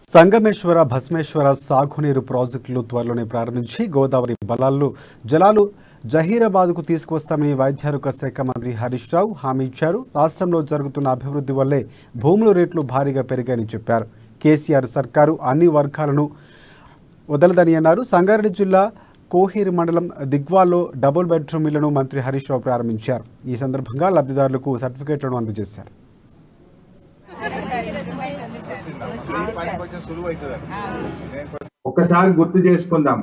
సంగమేశ్వర భస్మేశ్వర సాగునీరు ప్రాజెక్టులు త్వరలోనే ప్రారంభించి గోదావరి జలాలు జహీరాబాద్కు తీసుకువస్తామని వైద్యారోగ్య శాఖ మంత్రి హరీష్ రావు హామీ ఇచ్చారు. రాష్ట్రంలో జరుగుతున్న అభివృద్ధి వల్లే భూముల రేట్లు భారీగా పెరిగాయని చెప్పారు. కేసీఆర్ సర్కారు అన్ని వర్గాలను వదలదని అన్నారు. సంగారెడ్డి జిల్లా కోహీర్ మండలం దిగ్వాల్లో డబుల్ బెడ్రూమ్ ఇళ్లను మంత్రి హరీష్ రావు ప్రారంభించారు. ఈ సందర్భంగా లబ్ధిదారులకు సర్టిఫికేట్లను అందజేశారు. ఒకసారి గుర్తు చేసుకుందాం.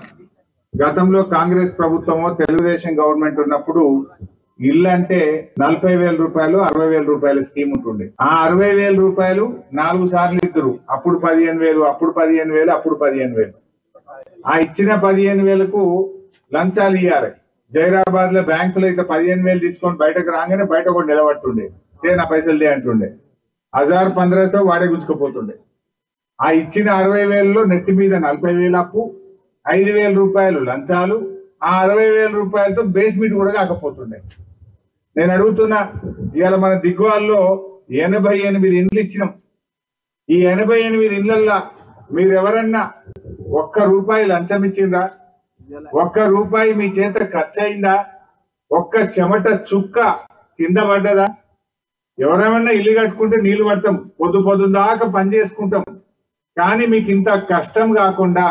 గతంలో కాంగ్రెస్ ప్రభుత్వమో తెలుగుదేశం గవర్నమెంట్ ఉన్నప్పుడు ఇల్లు అంటే 40,000 రూపాయలు 60,000 రూపాయల స్కీమ్ ఉంటుండే. ఆ 60,000 రూపాయలు 4 సార్లు ఇద్దరు, అప్పుడు 15,000, అప్పుడు 15,000, అప్పుడు 15,000. ఆ ఇచ్చిన 15,000కు లంచాలు ఇవ్వాలి. జైరాబాద్ లో బ్యాంకులో ఇట్లా 15,000 తీసుకొని బయటకు రాగానే బయట కూడా నిలబడుతుండే, నా పైసలు దే అంటుండే. 1000-1500 వాడే గుంజుకుపోతుండే. ఆ ఇచ్చిన 60,000లో నెత్తి మీద 40,000 అప్పు, 5,000 రూపాయలు లంచాలు, ఆ 60,000 రూపాయలతో బేస్మెంట్ కూడా కాకపోతుండే. నేను అడుగుతున్నా, ఇవాళ మన దిగ్వాల్లో 88 ఇండ్లు ఇచ్చినాం. ఈ 88 ఇండ్లల్లో మీరు ఎవరన్నా ₹1 లంచం ఇచ్చిందా? ₹1 మీ చేత ఖర్చు అయిందా? ఒక్క చెమట చుక్క కింద పడ్డదా? ఎవరేమన్నా ఇల్లు కట్టుకుంటే నీళ్లు పడతాం, పొద్దు దాకా పని చేసుకుంటాం, కానీ మీకు ఇంత కష్టం కాకుండా